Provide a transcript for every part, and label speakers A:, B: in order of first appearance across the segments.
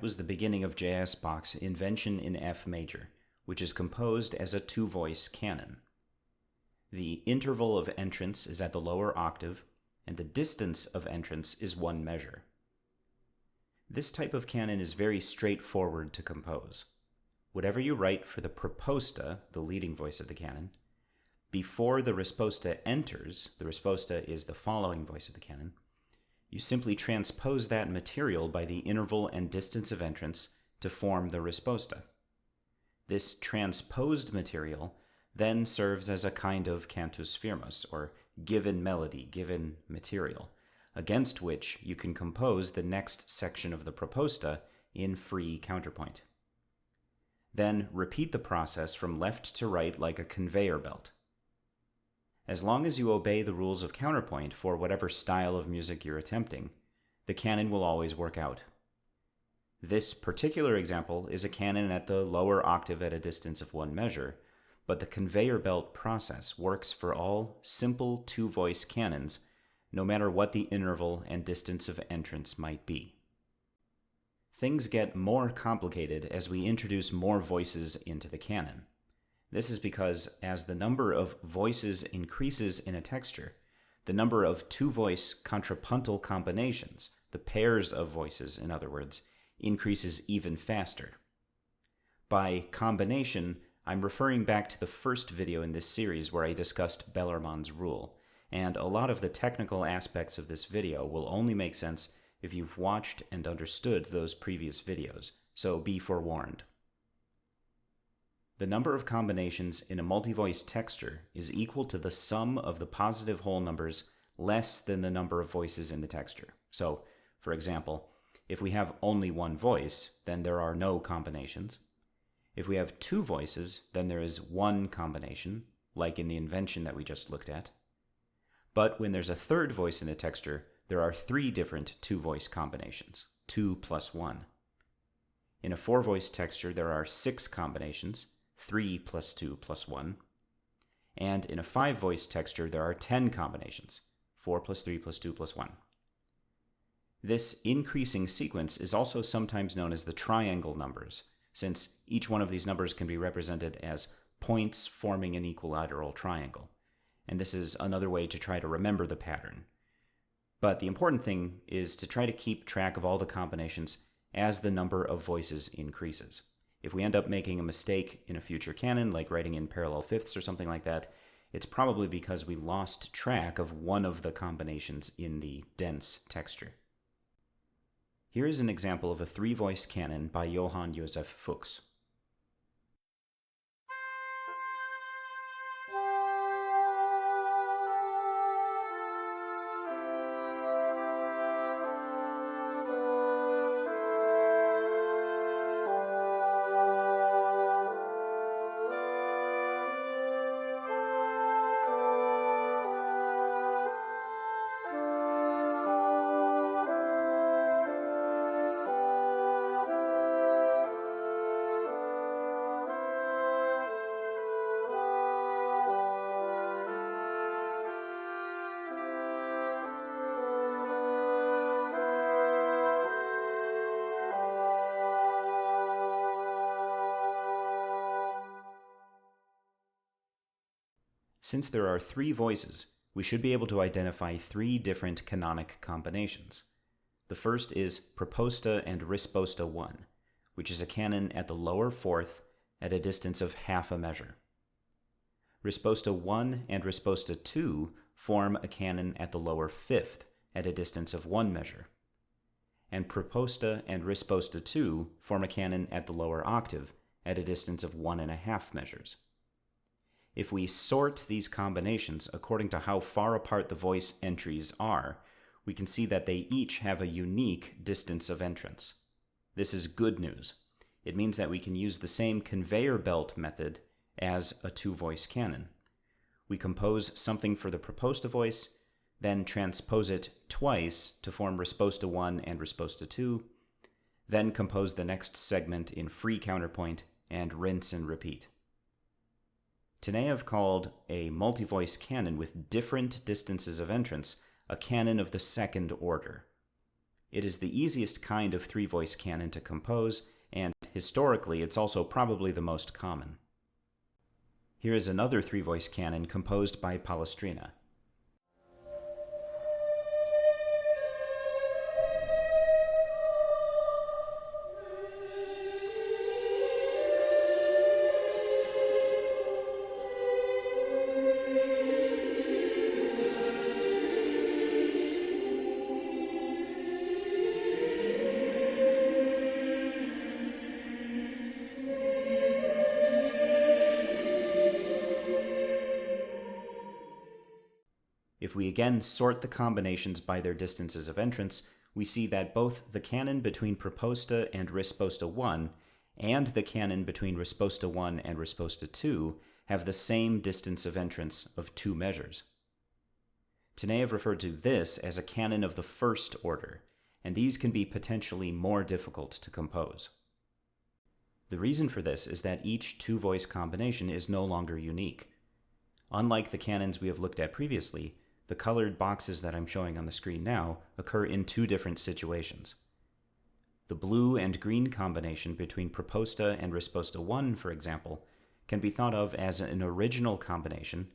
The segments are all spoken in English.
A: was the beginning of J.S. Bach's Invention in F major, which is composed as a two-voice canon. The interval of entrance is at the lower octave, and the distance of entrance is one measure. This type of canon is very straightforward to compose. Whatever you write for the proposta, the leading voice of the canon, before the risposta enters, the risposta is the following voice of the canon, you simply transpose that material by the interval and distance of entrance to form the risposta. This transposed material then serves as a kind of cantus firmus, or given melody, given material, against which you can compose the next section of the proposta in free counterpoint. Then repeat the process from left to right like a conveyor belt. As long as you obey the rules of counterpoint for whatever style of music you're attempting, the canon will always work out. This particular example is a canon at the lower octave at a distance of one measure, but the conveyor belt process works for all simple two-voice canons, no matter what the interval and distance of entrance might be. Things get more complicated as we introduce more voices into the canon. This is because as the number of voices increases in a texture, the number of two-voice contrapuntal combinations, the pairs of voices, in other words, increases even faster. By combination, I'm referring back to the first video in this series where I discussed Bellarmine's rule, and a lot of the technical aspects of this video will only make sense if you've watched and understood those previous videos, so be forewarned. The number of combinations in a multi-voice texture is equal to the sum of the positive whole numbers less than the number of voices in the texture. So, for example, if we have only one voice, then there are no combinations. If we have two voices, then there is one combination, like in the invention that we just looked at. But when there's a third voice in the texture, there are three different two-voice combinations, 2 plus 1. In a four-voice texture, there are 6 combinations, 3 plus 2 plus 1. And in a five-voice texture, there are 10 combinations, 4 plus 3 plus 2 plus 1. This increasing sequence is also sometimes known as the triangle numbers, since each one of these numbers can be represented as points forming an equilateral triangle. And this is another way to try to remember the pattern. But the important thing is to try to keep track of all the combinations as the number of voices increases. If we end up making a mistake in a future canon, like writing in parallel fifths or something like that, it's probably because we lost track of one of the combinations in the dense texture. Here is an example of a three-voice canon by Johann Joseph Fuchs. Since there are three voices, we should be able to identify three different canonic combinations. The first is proposta and risposta 1, which is a canon at the lower fourth at a distance of half a measure. Risposta 1 and risposta 2 form a canon at the lower fifth at a distance of one measure. And proposta and risposta 2 form a canon at the lower octave at a distance of 1.5 measures. If we sort these combinations according to how far apart the voice entries are, we can see that they each have a unique distance of entrance. This is good news. It means that we can use the same conveyor belt method as a two-voice canon. We compose something for the proposta voice, then transpose it twice to form risposta 1 and risposta 2, then compose the next segment in free counterpoint, and rinse and repeat. Taneev called a multi-voice canon with different distances of entrance a canon of the second order. It is the easiest kind of three-voice canon to compose, and historically it's also probably the most common. Here is another three-voice canon composed by Palestrina. If we again sort the combinations by their distances of entrance, we see that both the canon between Proposta and Risposta 1 and the canon between Risposta 1 and Risposta 2 have the same distance of entrance of 2 measures. Taneev referred to this as a canon of the first order, and these can be potentially more difficult to compose. The reason for this is that each two-voice combination is no longer unique. Unlike the canons we have looked at previously, the colored boxes that I'm showing on the screen now occur in 2 different situations. The blue and green combination between Proposta and Risposta 1, for example, can be thought of as an original combination,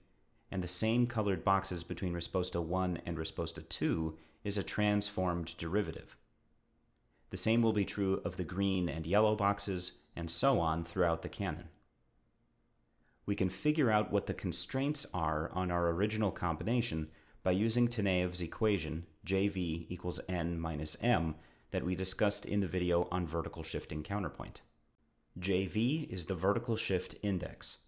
A: and the same colored boxes between Risposta 1 and Risposta 2 is a transformed derivative. The same will be true of the green and yellow boxes, and so on throughout the canon. We can figure out what the constraints are on our original combination by using Taneev's equation, JV equals n minus m, that we discussed in the video on vertical shifting counterpoint. JV is the vertical shift index,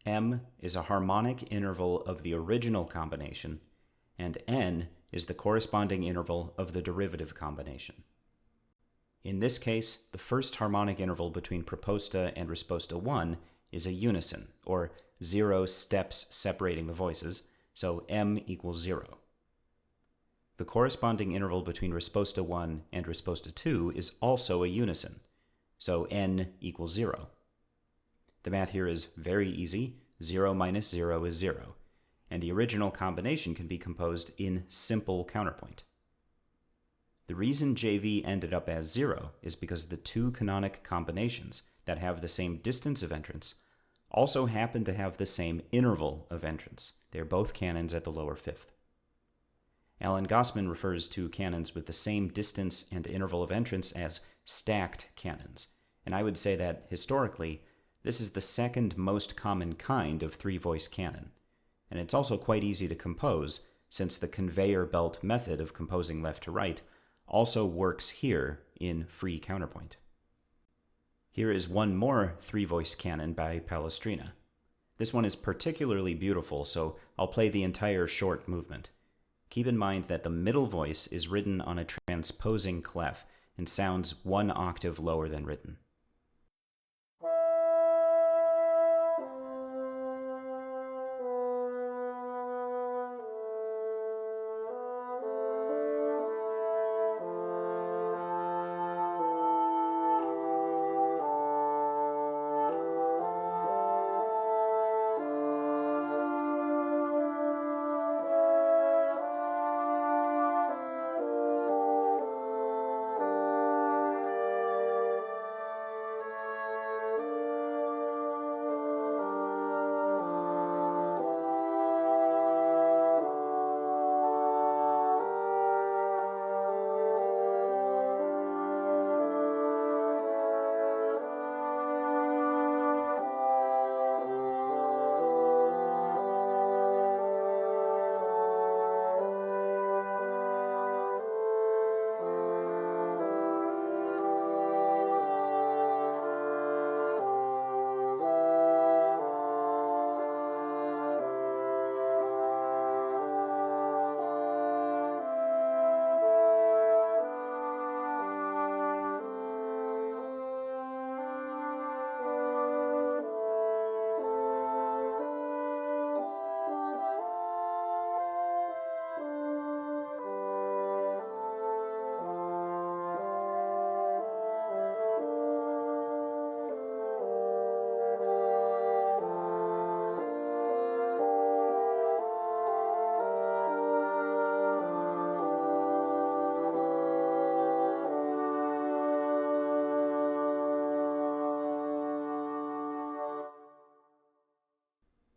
A: m is a harmonic interval of the original combination, and n is the corresponding interval of the derivative combination. In this case, the first harmonic interval between Proposta and Risposta 1 is a unison, or 0 steps separating the voices, so m equals 0. The corresponding interval between Risposta 1 and Risposta 2 is also a unison, so n equals 0. The math here is very easy. 0 minus 0 is 0, and the original combination can be composed in simple counterpoint. The reason JV ended up as 0 is because the 2 canonic combinations that have the same distance of entrance also happen to have the same interval of entrance. They are both canons at the lower fifth. Alan Gossman refers to canons with the same distance and interval of entrance as stacked canons, and I would say that, historically, this is the second most common kind of three-voice canon, and it's also quite easy to compose, since the conveyor belt method of composing left to right also works here in free counterpoint. Here is one more three-voice canon by Palestrina. This one is particularly beautiful, so I'll play the entire short movement. Keep in mind that the middle voice is written on a transposing clef and sounds 1 octave lower than written.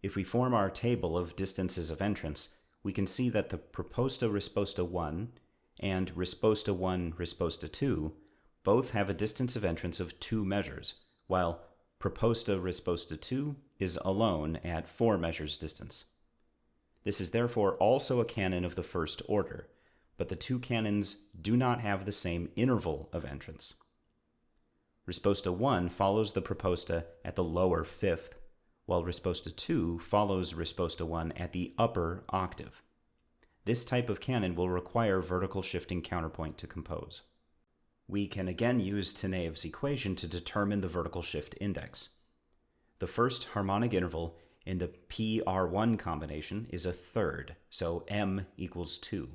A: If we form our table of distances of entrance, we can see that the proposta risposta 1 and risposta 1 risposta 2 both have a distance of entrance of 2 measures, while proposta risposta 2 is alone at 4 measures distance. This is therefore also a canon of the first order, but the two canons do not have the same interval of entrance. Risposta 1 follows the proposta at the lower fifth, while risposta 2 follows risposta 1 at the upper octave. This type of canon will require vertical shifting counterpoint to compose. We can again use Taneev's equation to determine the vertical shift index. The first harmonic interval in the PR1 combination is a third, so m equals 2.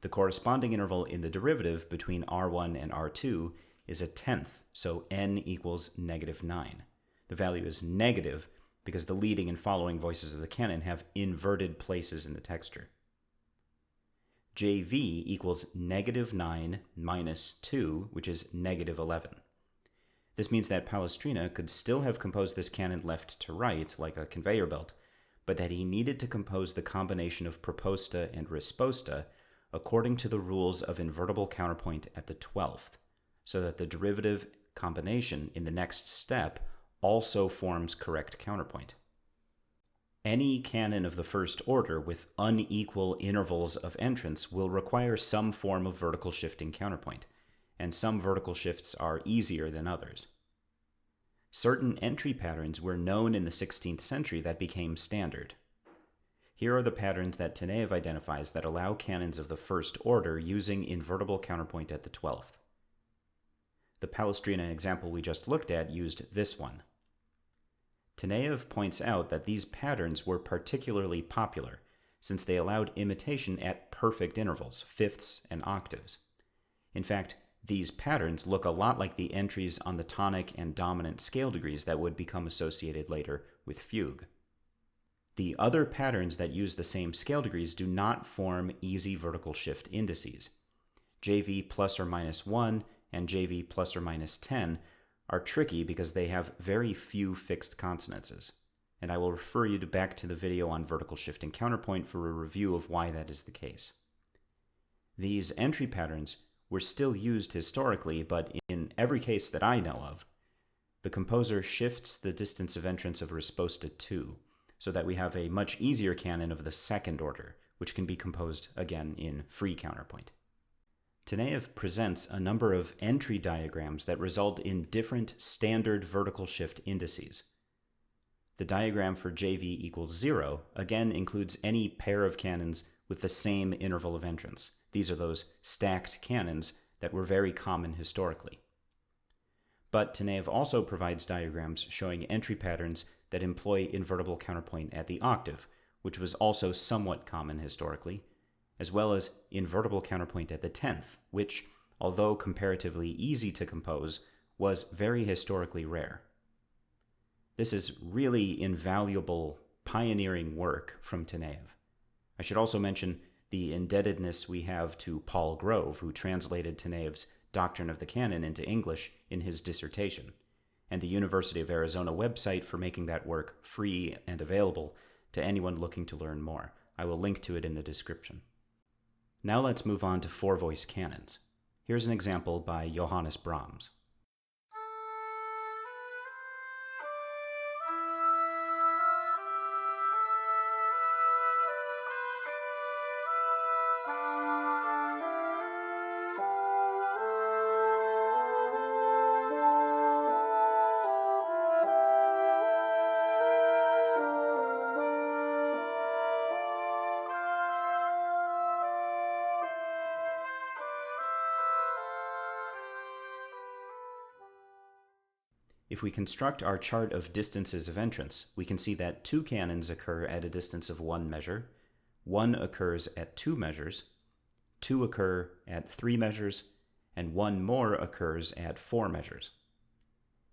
A: The corresponding interval in the derivative between R1 and R2 is a tenth, so n equals -9. The value is negative because the leading and following voices of the canon have inverted places in the texture. JV equals -9 minus 2, which is -11. This means that Palestrina could still have composed this canon left to right, like a conveyor belt, but that he needed to compose the combination of proposta and risposta according to the rules of invertible counterpoint at the 12th, so that the derivative combination in the next step also forms correct counterpoint. Any canon of the first order with unequal intervals of entrance will require some form of vertical shifting counterpoint, and some vertical shifts are easier than others. Certain entry patterns were known in the 16th century that became standard. Here are the patterns that Taneev identifies that allow canons of the first order using invertible counterpoint at the 12th. The Palestrina example we just looked at used this one. Taneev points out that these patterns were particularly popular since they allowed imitation at perfect intervals, fifths and octaves. In fact, these patterns look a lot like the entries on the tonic and dominant scale degrees that would become associated later with fugue. The other patterns that use the same scale degrees do not form easy vertical shift indices. JV plus or minus 1 and JV plus or minus 10 are tricky because they have very few fixed consonances, and I will refer you back to the video on vertical shifting counterpoint for a review of why that is the case. These entry patterns were still used historically, but in every case that I know of, the composer shifts the distance of entrance of risposta 2, so that we have a much easier canon of the second order, which can be composed again in free counterpoint. Taneev presents a number of entry diagrams that result in different standard vertical shift indices. The diagram for JV equals 0 again includes any pair of canons with the same interval of entrance. These are those stacked canons that were very common historically. But Taneev also provides diagrams showing entry patterns that employ invertible counterpoint at the octave, which was also somewhat common historically, as well as invertible counterpoint at the 10th, which, although comparatively easy to compose, was very historically rare. This is really invaluable, pioneering work from Taneev. I should also mention the indebtedness we have to Paul Grove, who translated Taneev's Doctrine of the Canon into English in his dissertation, and the University of Arizona website for making that work free and available to anyone looking to learn more. I will link to it in the description. Now let's move on to four-voice canons. Here's an example by Johannes Brahms. If we construct our chart of distances of entrance, we can see that 2 canons occur at a distance of 1 measure, 1 occurs at 2 measures, 2 occur at 3 measures, and 1 more occurs at 4 measures.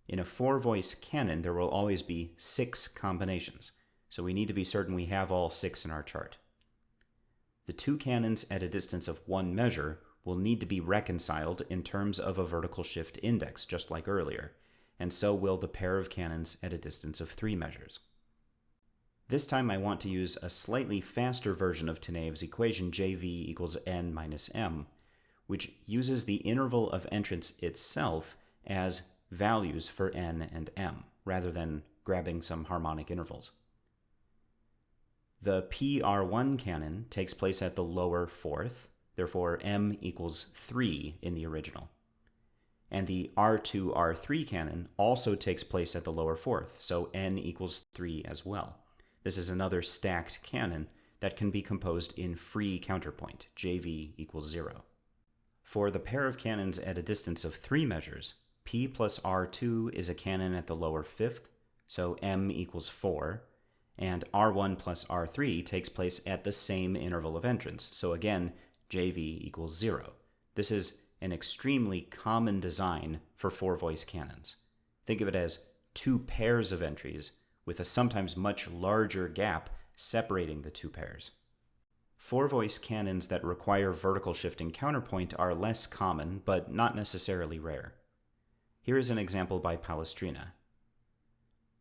A: In a 4-voice canon, there will always be 6 combinations, so we need to be certain we have all 6 in our chart. The 2 canons at a distance of 1 measure will need to be reconciled in terms of a vertical shift index, just like earlier, and so will the pair of canons at a distance of 3 measures. This time I want to use a slightly faster version of Taneev's equation JV equals n minus m, which uses the interval of entrance itself as values for n and m, rather than grabbing some harmonic intervals. The PR1 canon takes place at the lower fourth, therefore m equals 3 in the original. And the R2, R3 canon also takes place at the lower fourth, so n equals 3 as well. This is another stacked canon that can be composed in free counterpoint, JV equals 0. For the pair of canons at a distance of 3 measures, P plus R2 is a canon at the lower fifth, so m equals 4, and R1 plus R3 takes place at the same interval of entrance, so again, JV equals 0. This is an extremely common design for four-voice canons. Think of it as two pairs of entries with a sometimes much larger gap separating the two pairs. Four-voice canons that require vertical shifting counterpoint are less common, but not necessarily rare. Here is an example by Palestrina.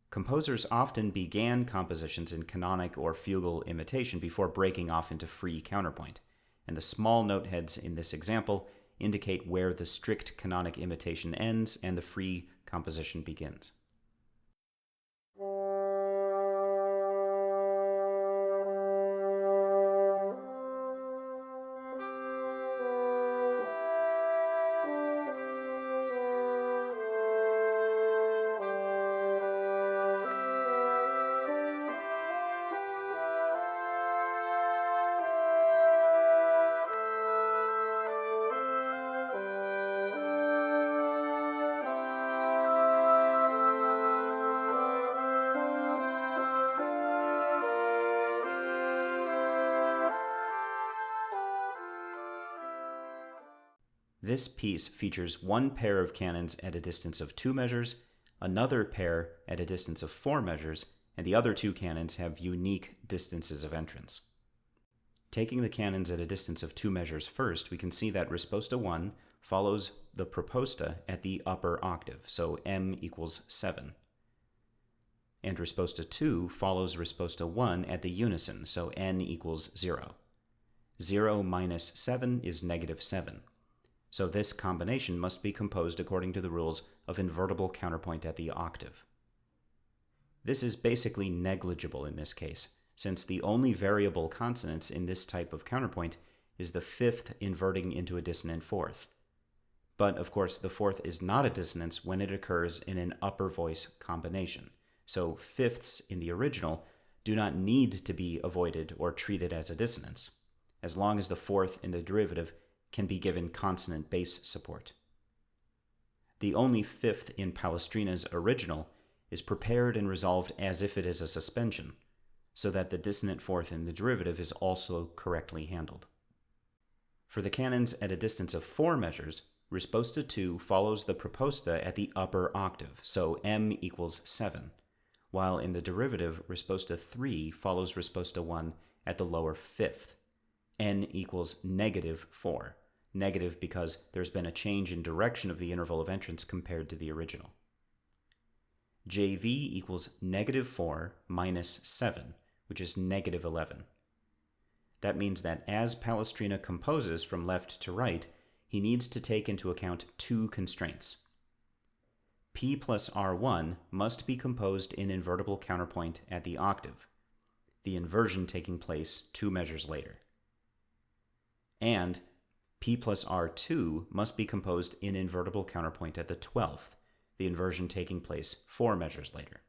A: Composers often began compositions in canonic or fugal imitation before breaking off into free counterpoint, and the small note heads in this example indicate where the strict canonic imitation ends and the free composition begins. This piece features one pair of canons at a distance of 2 measures, another pair at a distance of 4 measures, and the other two canons have unique distances of entrance. Taking the canons at a distance of 2 measures first, we can see that risposta 1 follows the proposta at the upper octave, so m equals 7. And risposta 2 follows risposta 1 at the unison, so n equals 0. 0 minus 7 is negative 7. So this combination must be composed according to the rules of invertible counterpoint at the octave. This is basically negligible in this case, since the only variable consonants in this type of counterpoint is the fifth inverting into a dissonant fourth. But of course, the fourth is not a dissonance when it occurs in an upper voice combination, so fifths in the original do not need to be avoided or treated as a dissonance, as long as the fourth in the derivative can be given consonant bass support. The only fifth in Palestrina's original is prepared and resolved as if it is a suspension, so that the dissonant fourth in the derivative is also correctly handled. For the canons at a distance of 4 measures, risposta 2 follows the proposta at the upper octave, so m equals 7, while in the derivative, risposta 3 follows risposta 1 at the lower fifth, n equals negative 4. Negative because there's been a change in direction of the interval of entrance compared to the original. JV equals negative 4 minus 7, which is negative 11. That means that as Palestrina composes from left to right, he needs to take into account two constraints. P plus R1 must be composed in invertible counterpoint at the octave, the inversion taking place 2 measures later. And P plus R2 must be composed in invertible counterpoint at the 12th, the inversion taking place 4 measures later.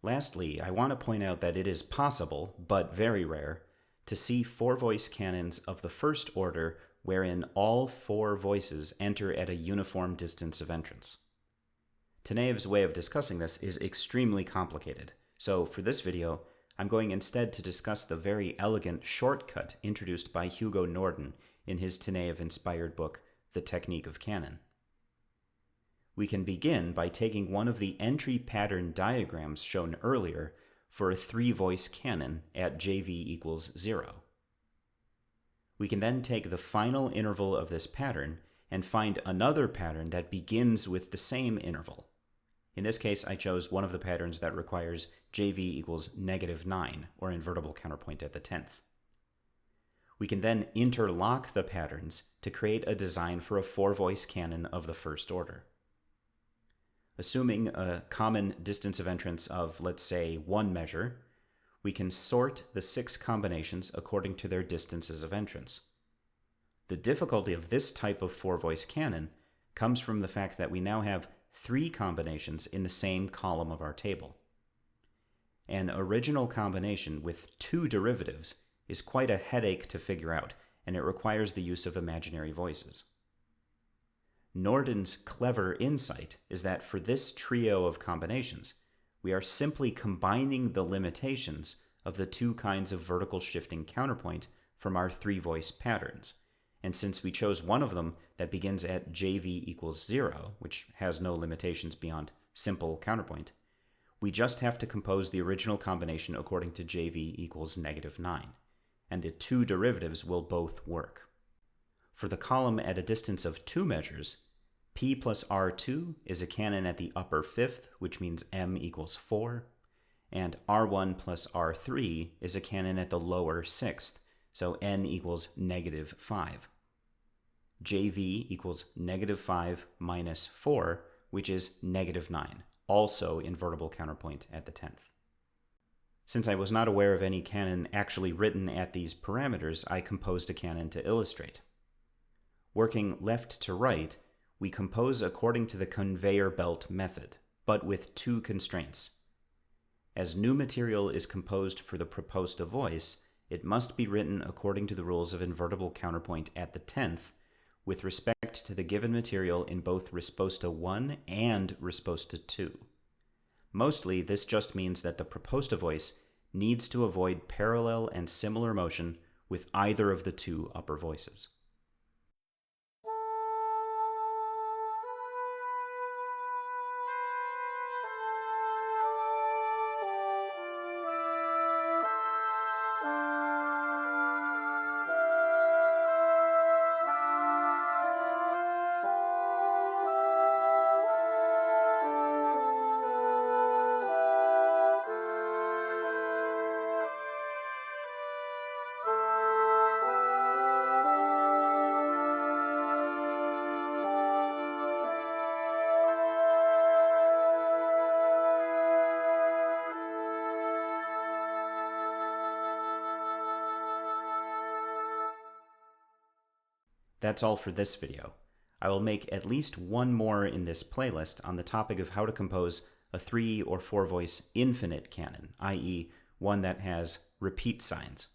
A: Lastly, I want to point out that it is possible, but very rare, to see four-voice canons of the first order wherein all 4 voices enter at a uniform distance of entrance. Taneev's way of discussing this is extremely complicated, so for this video, I'm going instead to discuss the very elegant shortcut introduced by Hugo Norden in his Taneev-inspired book, The Technique of Canon. We can begin by taking one of the entry pattern diagrams shown earlier for a 3-voice canon at JV equals 0. We can then take the final interval of this pattern and find another pattern that begins with the same interval. In this case, I chose one of the patterns that requires JV equals -9, or invertible counterpoint at the 10th. We can then interlock the patterns to create a design for a 4-voice canon of the first order. Assuming a common distance of entrance of, let's say, 1 measure, we can sort the 6 combinations according to their distances of entrance. The difficulty of this type of 4-voice canon comes from the fact that we now have 3 combinations in the same column of our table. An original combination with 2 derivatives is quite a headache to figure out, and it requires the use of imaginary voices. Norden's clever insight is that for this trio of combinations, we are simply combining the limitations of the 2 kinds of vertical shifting counterpoint from our 3-voice patterns. And since we chose one of them that begins at JV equals 0, which has no limitations beyond simple counterpoint, we just have to compose the original combination according to JV equals -9, and the 2 derivatives will both work. For the column at a distance of 2 measures, P plus R2 is a canon at the upper 5th, which means M equals 4, and R1 plus R3 is a canon at the lower 6th, so N equals -5. JV equals -5 minus 4, which is -9, also invertible counterpoint at the 10th. Since I was not aware of any canon actually written at these parameters, I composed a canon to illustrate. Working left to right, we compose according to the conveyor belt method, but with 2 constraints. As new material is composed for the proposta voice, it must be written according to the rules of invertible counterpoint at the 10th, with respect to the given material in both risposta 1 and risposta 2. Mostly, this just means that the proposta voice needs to avoid parallel and similar motion with either of the 2 upper voices. That's all for this video. I will make at least one more in this playlist on the topic of how to compose a 3 or 4 voice infinite canon, i.e. one that has repeat signs.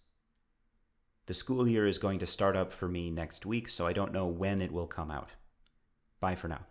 A: The school year is going to start up for me next week, so I don't know when it will come out. Bye for now.